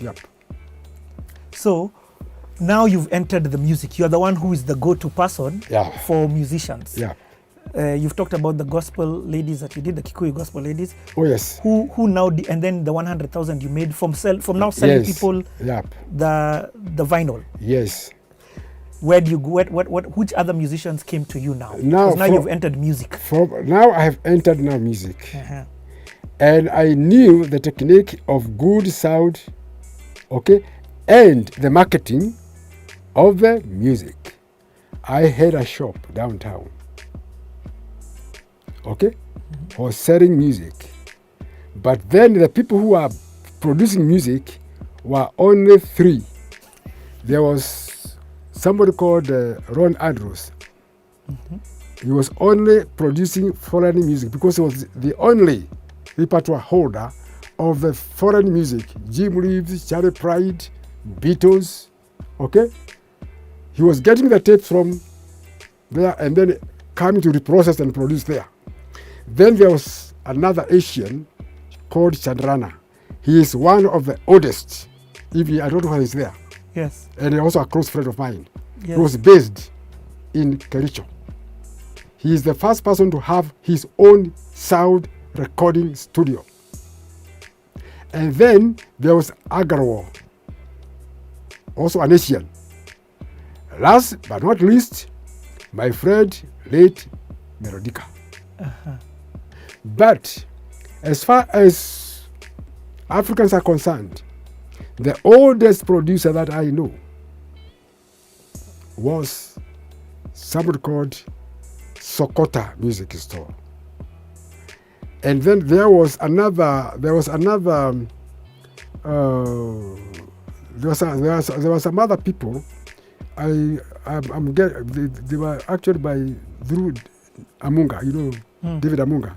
Yep. So now you've entered the music. You're the one who is the go-to person for musicians. Yeah. You've talked about the gospel ladies that you did, the Kikuyu gospel ladies. Oh yes. Who now and then the 100,000 you made from now selling people the vinyl. Yes. Where do you go? Which other musicians came to you now? Because now you've entered music. Now I have entered music. And I knew the technique of good sound, okay, and the marketing of the music. I had a shop downtown, okay, for selling music. But then the people who are producing music were only 3. There was somebody called Ron Andrews. He was only producing foreign music because he was the only repertoire holder of the foreign music. Jim Reeves, Charlie Pride, Beatles, okay? He was getting the tapes from there and then coming to reprocess and produce there. Then there was another Asian called Chandrana. He is one of the oldest. I don't know why he's there. Yes. And he's also a close friend of mine. Yes. He was based in Kericho. He is the first person to have his own sound recording studio. And then there was Agarwal, also an Asian. Last but not least, my friend, late Melodica. But as far as Africans are concerned, the oldest producer that I know was somebody called Sokota Music Store. And then there was some other people. They were actually through Amunga, David Amunga.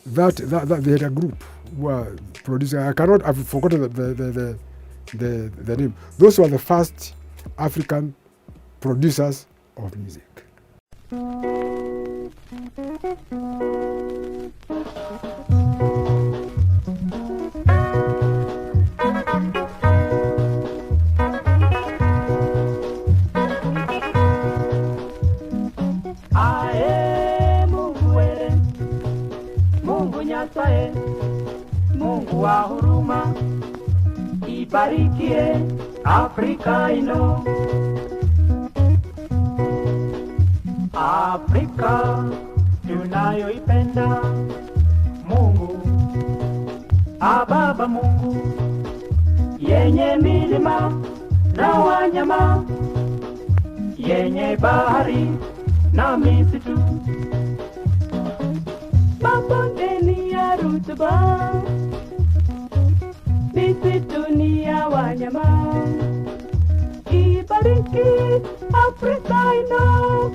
That they had a group who were producing. I've forgotten the name. Those were the first African producers of music. Mungu wa huruma, ibarikie Afrika ino. Afrika tunayoipenda, Mungu, Baba Mungu, yenye milima na wanyama, yenye bahari na misitu, mabondeni ya rutuba, misitu ni ya wanyama. Ibariki Afrika ino,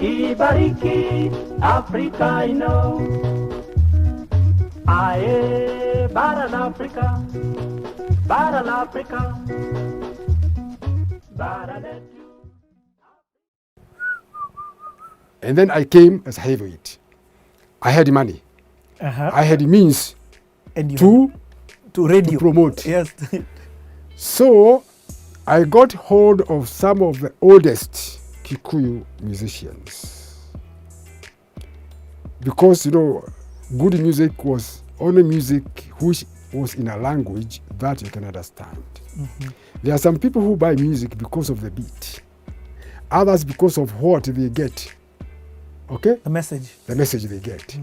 ibariki Afrika ino. Ae, bara la Afrika, bara la Afrika, bara letu. And then I came as heavyweight. I had money. I had means to promote. Yes. So I got hold of some of the oldest Kikuyu musicians. Because, good music was only music which was in a language that you can understand. There are some people who buy music because of the beat. Others because of what they get. Okay? The message they get.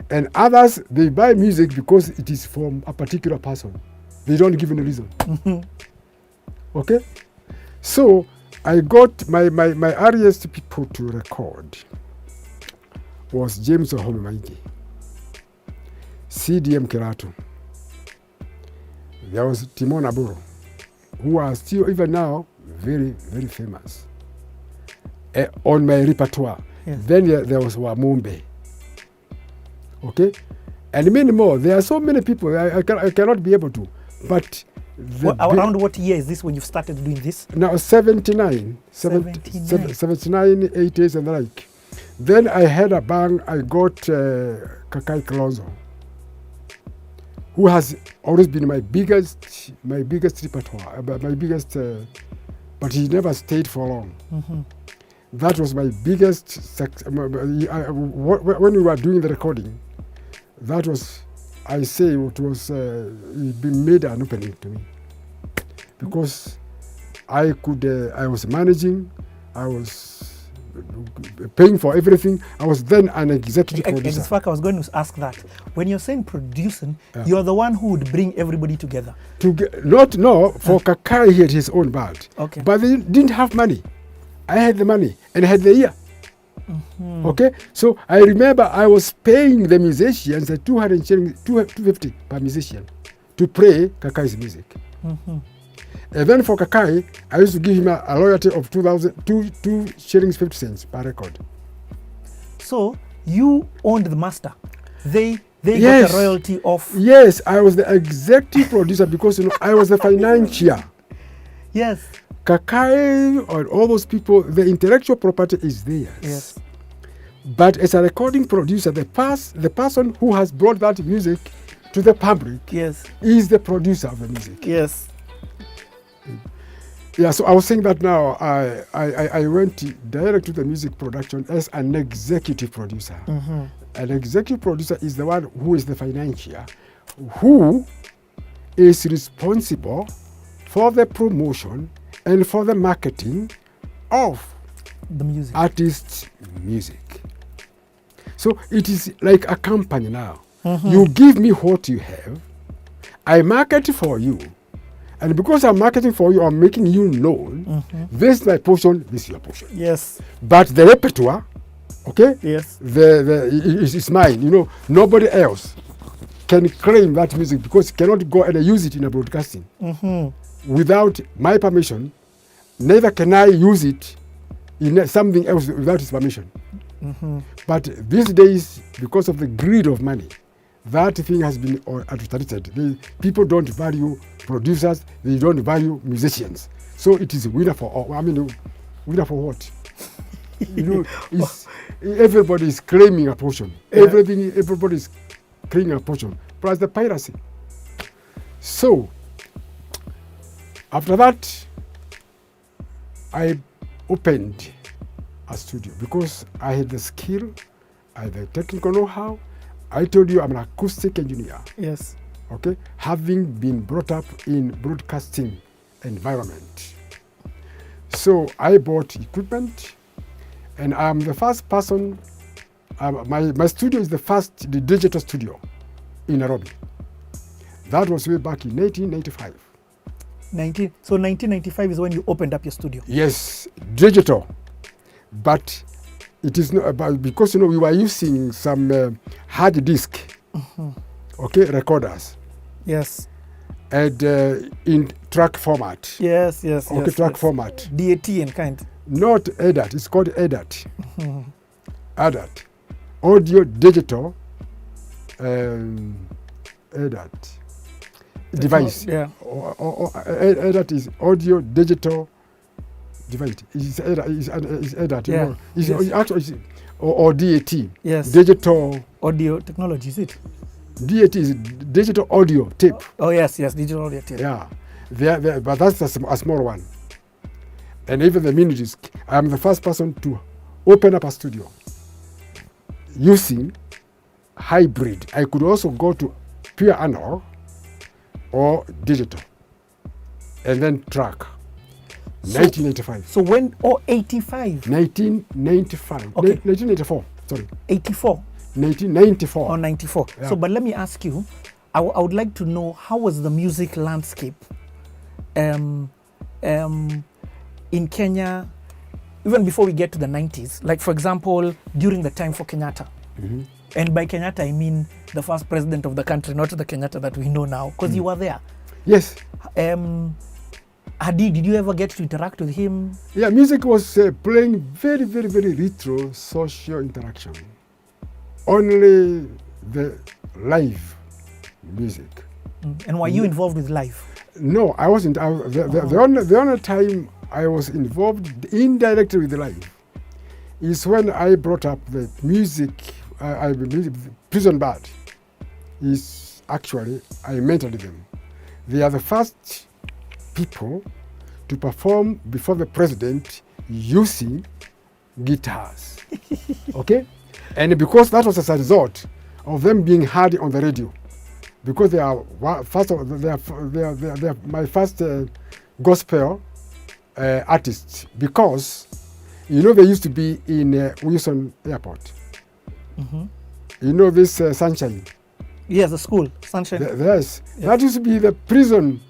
And others, they buy music because it is from a particular person. They don't give any reason. Okay? So I got my earliest people to record was James Ohome Maigi, CDM Kiratu. There was Timon Aburo, who are still even now very, very famous on my repertoire. Yes. Then there was Wamumbe. Okay? And many more. There are so many people. I cannot be able to. But around what year is this when you started doing this? Now 79, 80s and the like. Then I had a bang. I got Kakai Kilonzo. who has always been my biggest repertoire, but he never stayed for long. Mm-hmm. That was my biggest when we were doing the recording. That was, I say, it was been made an opening to me, because I was managing, I was paying for everything. I was then an executive producer. In fact, I was going to ask that. When you're saying producing, you're the one who would bring everybody together. For Kakai, he had his own band. Okay. But they didn't have money. I had the money and I had the ear. Mm-hmm. Okay, so I remember I was paying the musicians 250 per musician to play Kakai's music. Mm-hmm. And then for Kakai, I used to give him a royalty of 2 shillings 50 cents per record. So you owned the master. They Yes. got a royalty of. Yes, I was the executive producer because I was the financier. Yes. Kakai and all those people, the intellectual property is theirs. Yes. But as a recording producer, the person who has brought that music to the public is the producer of the music. Yes. Yeah, so I was saying that now I went direct to the music production as an executive producer. Mm-hmm. An executive producer is the one who is the financier, who is responsible for the promotion and for the marketing of the music. Artist's music. So it is like a company now. Mm-hmm. You give me what you have, I market for you, and because I'm marketing for you, I'm making you known. Mm-hmm. This is my portion, this is your portion. Yes. But the repertoire, okay? Yes. It's mine. You know, nobody else can claim that music because it cannot go and use it in a broadcasting. Mm-hmm. Without my permission. Neither can I use it in something else without his permission. Mm-hmm. But these days, because of the greed of money, that thing has been adulterated. People don't value producers, they don't value musicians. So it is a winner for all. I mean, winner for what? Everybody is claiming a portion. Yeah. Everybody is claiming a portion. Plus the piracy. So, after that, I opened a studio because I had the skill, I had the technical know-how. I told you I'm an acoustic engineer. Yes. Okay, having been brought up in broadcasting environment. So I bought equipment, and I'm the first person. My studio is the digital studio in Nairobi. That was way back in 1995. So 1995 is when you opened up your studio. Yes, digital, but it is not about, because we were using some hard disk, okay, recorders. Yes. And in track format. Yes. Okay, track format. DAT and kind. Not ADAT. It's called ADAT. ADAT, audio digital ADAT. Device. Yeah. ADAT is audio digital device. It's ADAT. Yeah. Actually, or DAT. Yes. Digital audio technology, is it? DAT is digital audio tape. Oh yes, digital audio tape. Yeah, but that's a small one. And even the mini disc. I'm the first person to open up a studio using hybrid. I could also go to pure analog or digital, and then track. 1985. So when 85? 1995. Okay. 1984. Sorry. 84. 1994. Or 94. Yeah. So, but let me ask you, I would like to know, how was the music landscape in Kenya, even before we get to the 90s? Like, for example, during the time for Kenyatta. Mm-hmm. And by Kenyatta, I mean the first president of the country, not the Kenyatta that we know now, because you were there. Yes. Hadi, did you ever get to interact with him? Yeah, music was playing very, very, very retro social interaction. Only the live music. And were you involved with live? No, I wasn't. The only time I was involved indirectly with the live is when I brought up the music, Prison Band. actually, I mentored them. They are the first people to perform before the president using guitars. Okay? And because that was as a result of them being heard on the radio, because they are my first gospel artists, because you know they used to be in Wilson Airport. Mm-hmm. You know this Sunshine. Yes, the school, Sunshine. Yes, that used to be the prison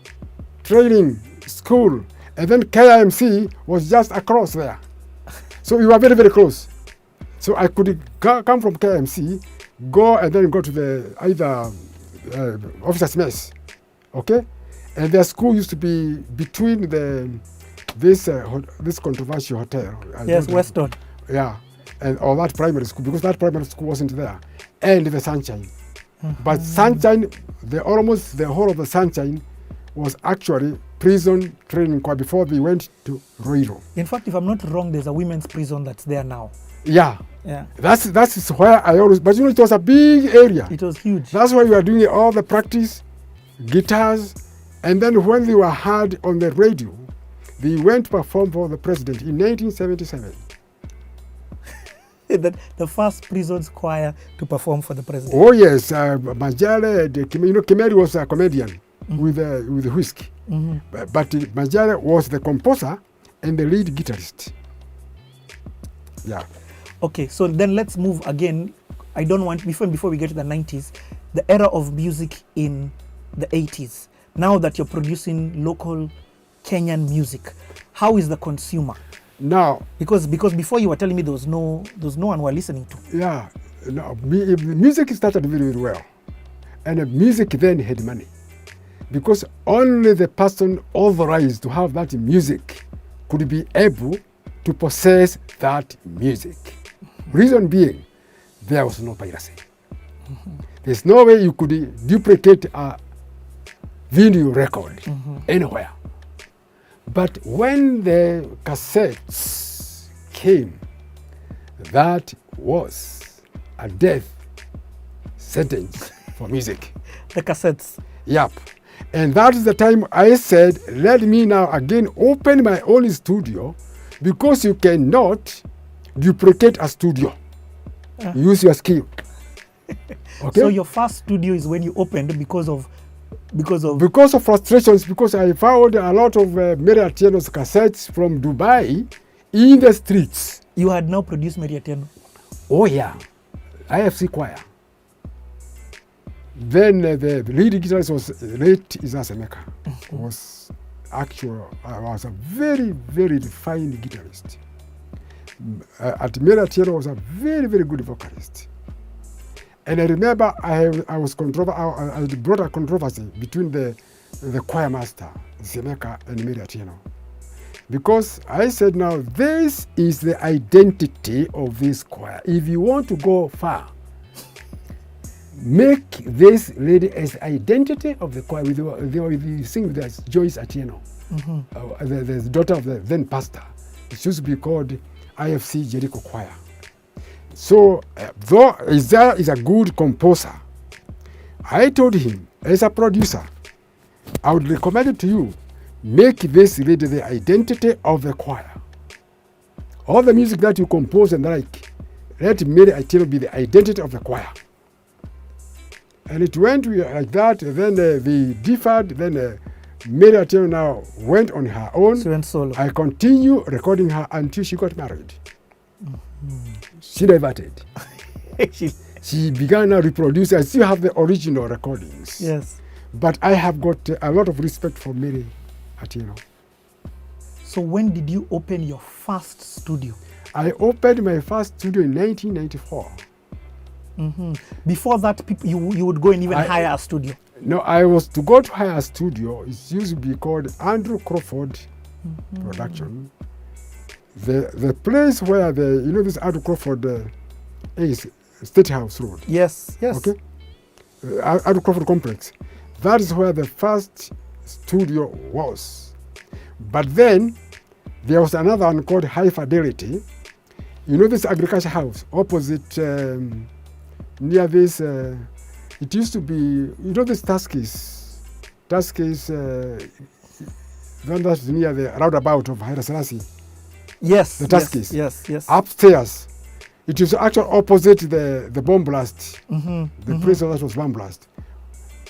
training school, and then KIMC was just across there. So we were very, very close. So I could come from KIMC, go and then go to the either officers' mess, okay? And their school used to be between this controversial hotel. Yes, Weston. Yeah, and or that primary school, because that primary school wasn't there, and the Sunshine. Mm-hmm. But Sunshine, almost the whole of the Sunshine was actually prison training choir before they went to Roiro. In fact, if I'm not wrong, there's a women's prison that's there now. Yeah. Yeah. That's where I always, but you know, it was a big area. It was huge. That's why we were doing all the practice, guitars, and then when they were heard on the radio, they went to perform for the president in 1977. The first prison's choir to perform for the president. Oh yes, Majale, Kimeri was a comedian with whiskey. Mm-hmm. But Majale was the composer and the lead guitarist. Yeah. Okay, so then let's move again. I don't want, before we get to the 90s, the era of music in the 80s. Now that you're producing local Kenyan music, how is the consumer? Now, because before you were telling me there was no one who were listening to. Yeah, no, music started very, very well, and music then had money, because only the person authorized to have that music could be able to possess that music. Mm-hmm. Reason being, there was no piracy. Mm-hmm. There's no way you could duplicate a vinyl record anywhere. But when the cassettes came, that was a death sentence for music. The cassettes. Yep. And that is the time I said, let me now again open my own studio, because you cannot duplicate a studio. Use your skill. Okay? So your first studio is when you opened because of frustrations, because I found a lot of Mary Atieno's cassettes from Dubai in the streets. You had now produced Mary Atieno? Oh yeah, IFC choir. Then the lead guitarist was late Isasemeka. Was a very, very refined guitarist. At Mary Atieno was a very, very good vocalist. And I remember I brought a controversy between the choir master, Semeka, and Mary Atieno. Because I said, now this is the identity of this choir. If you want to go far, make this lady as identity of the choir. With sing with Joyce Atieno, the daughter of the then pastor. It used to be called IFC Jericho Choir. So, though Isaiah is a good composer, I told him, as a producer, I would recommend it to you, make this lady the identity of the choir. All the music that you compose and like, let Mary Atieno be the identity of the choir. And it went like that, then they differed, then Mary Atieno now went on her own. She went solo. I continue recording her until she got married. She diverted. She began now reproducing. I still have the original recordings. Yes. But I have got a lot of respect for Mary Atieno. So when did you open your first studio? I opened my first studio in 1994. Before that, you would go and even hire a studio? No, I was to go to hire a studio. It used to be called Andrew Crawford Production. The place where this Andrew Crawford is State House Road. Yes. Okay. Andrew Crawford Complex. That is where the first studio was. But then there was another one called High Fidelity. You know this agriculture house opposite near this It used to be, you know, this Tuskies, the one that's near the roundabout of Haile Selassie, Yes. the Tuskies. Yes. Upstairs, it is actually opposite the bomb blast, Mm-hmm. the place that was bomb blast.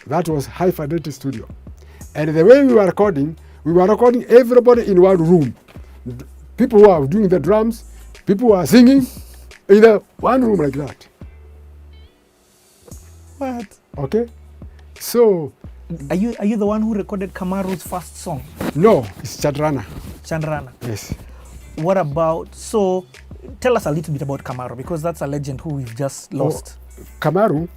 That was high fidelity studio. And the way we were recording everybody in one room. People who are doing the drums, people who are singing, in the one room like that. What? Okay? So, Are you the one who recorded Kamaru's first song, no, it's Chadrana. Chandrana? Yes. What about, so tell us a little bit about Kamaru, because that's a legend who we've just lost. Kamaru